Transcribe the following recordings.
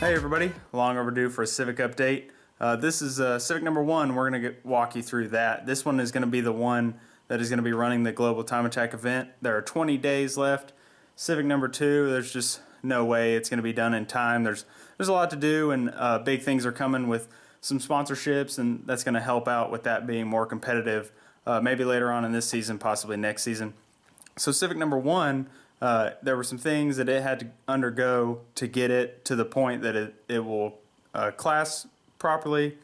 Hey everybody, long overdue for a Civic update. This is Civic number 1. We're going to walk you through that. This one is going to be the one that is going to be running the Global Time Attack event. There are 20 days left. Civic number 2, there's just no way it's going to be done in time. There's a lot to do, and big things are coming with some sponsorships, and that's going to help out with that being more competitive maybe later on in this season, possibly next season. So Civic number 1, there were some things that it had to undergo to get it to the point that it will class properly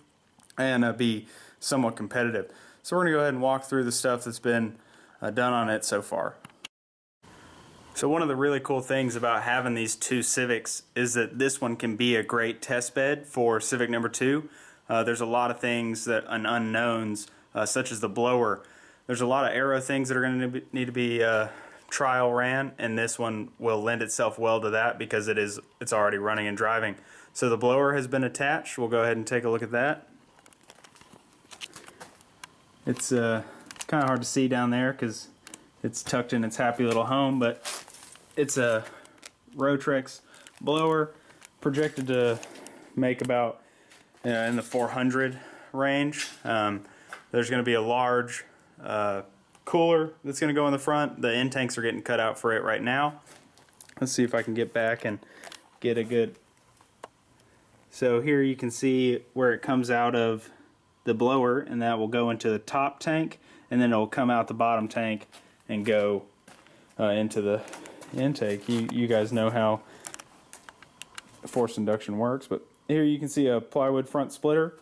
and be somewhat competitive. So we're going to go ahead and walk through the stuff that's been done on it so far. So one of the really cool things about having these two Civics is that this one can be a great test bed for Civic number 2. There's a lot of things and unknowns, such as the blower. There's a lot of aero things that are going to need to be trial ran, and this one will lend itself well to that because it's already running and driving. So the blower has been attached. We'll go ahead and take a look at that. It's kind of hard to see down there because it's tucked in its happy little home, but it's a Rotrex blower projected to make about in the 400 range. There's going to be a large cooler that's going to go in the front. The end tanks are getting cut out for it right now. Let's see if I can get back and get a good... So here you can see where it comes out of the blower, and that will go into the top tank, and then it'll come out the bottom tank and go into the intake. You guys know how forced induction works, but here you can see a plywood front splitter.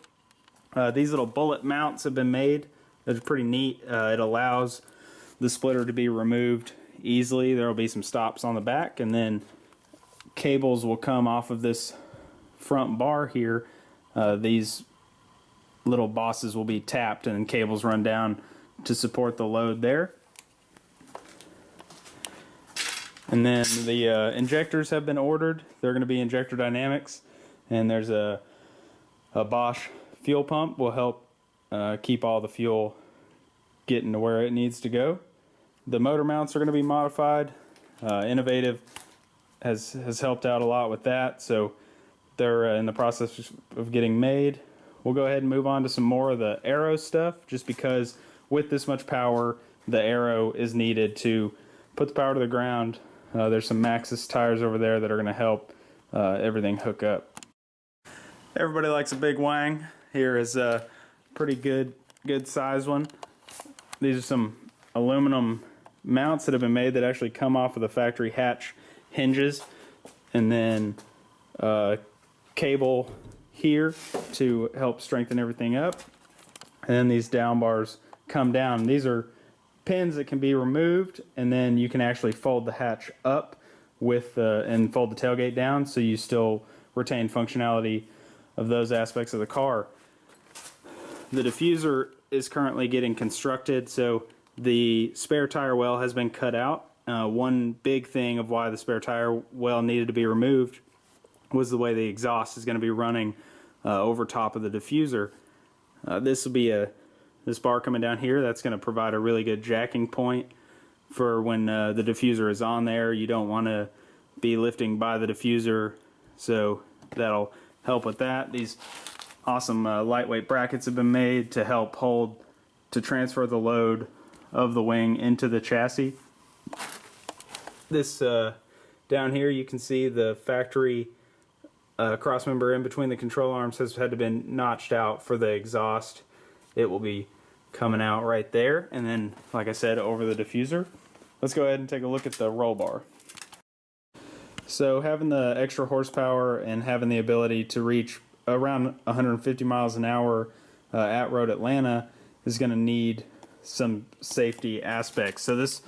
These little bullet mounts have been made. It's pretty neat. It allows the splitter to be removed easily. There will be some stops on the back, and then cables will come off of this front bar here. These little bosses will be tapped and cables run down to support the load there. And then the injectors have been ordered. They're going to be Aerodynamics, and there's a Bosch fuel pump will help keep all the fuel getting to where it needs to go. The motor mounts are going to be modified. Innovative has helped out a lot with that, so they're in the process of getting made. We'll go ahead and move on to some more of the aero stuff, just because with this much power, the aero is needed to put the power to the ground. There's some Maxxis tires over there that are going to help everything hook up. Everybody likes a big wang. Here is a pretty good size one. These are some aluminum mounts that have been made that actually come off of the factory hatch hinges, and then cable here to help strengthen everything up, and then these down bars come down. These are pins that can be removed, and then you can actually fold the hatch up with and fold the tailgate down, so you still retain functionality of those aspects of the car. The diffuser is currently getting constructed, so the spare tire well has been cut out. One big thing of why the spare tire well needed to be removed was the way the exhaust is going to be running over top of the diffuser. This will be this bar coming down here. That's going to provide a really good jacking point for when the diffuser is on there. You don't want to be lifting by the diffuser, so that'll help with that. These awesome lightweight brackets have been made to help transfer the load of the wing into the chassis. This down here you can see the factory cross member in between the control arms has had to been notched out for the exhaust. It will be coming out right there, and then like I said, over the diffuser. Let's go ahead and take a look at the roll bar. So having the extra horsepower and having the ability to reach around 150 miles an hour at road Atlanta is going to need some safety aspects. So this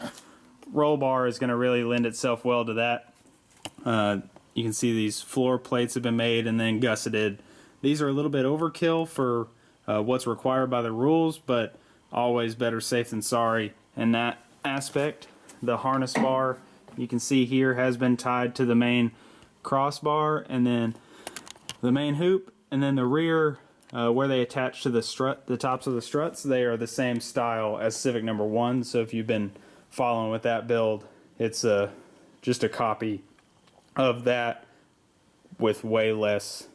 roll bar is going to really lend itself well to that. You can see these floor plates have been made and then gusseted. These are a little bit overkill for what's required by the rules, but always better safe than sorry in that aspect. The harness bar you can see here has been tied to the main crossbar, and then the main hoop, and then the rear where they attach to the strut, the tops of the struts, they are the same style as Civic number 1. So if you've been following with that build, it's just a copy of that with way less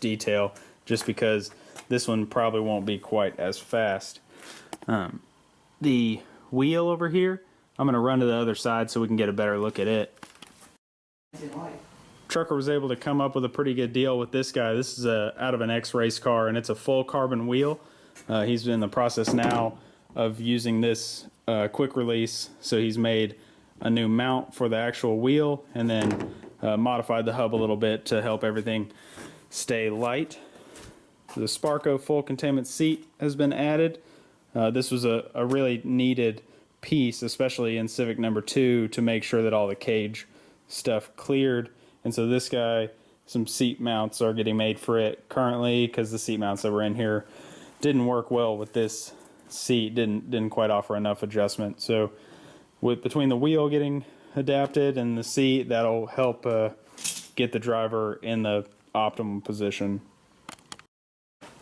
detail, just because this one probably won't be quite as fast. The wheel over here, I'm going to run to the other side so we can get a better look at it. Trucker was able to come up with a pretty good deal with this guy. This is out of an X-Race car, and it's a full carbon wheel. He's in the process now of using this quick release, so he's made a new mount for the actual wheel and then modified the hub a little bit to help everything stay light. The Sparco full containment seat has been added. This was a really needed piece, especially in Civic Number 2, to make sure that all the cage stuff cleared. And so this guy, some seat mounts are getting made for it currently, because the seat mounts that were in here didn't work well with this seat, didn't quite offer enough adjustment. So between the wheel getting adapted and the seat, that'll help get the driver in the optimum position.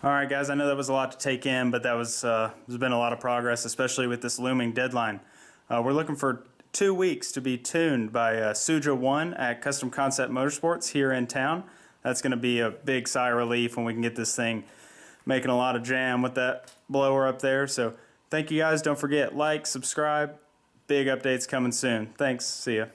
All right, guys, I know that was a lot to take in, but there's been a lot of progress, especially with this looming deadline. We're looking for 2 weeks to be tuned by Suja 1 at Custom Concept Motorsports here in town. That's going to be a big sigh of relief when we can get this thing making a lot of jam with that blower up there. So thank you guys. Don't forget, like, subscribe. Big updates coming soon. Thanks. See ya.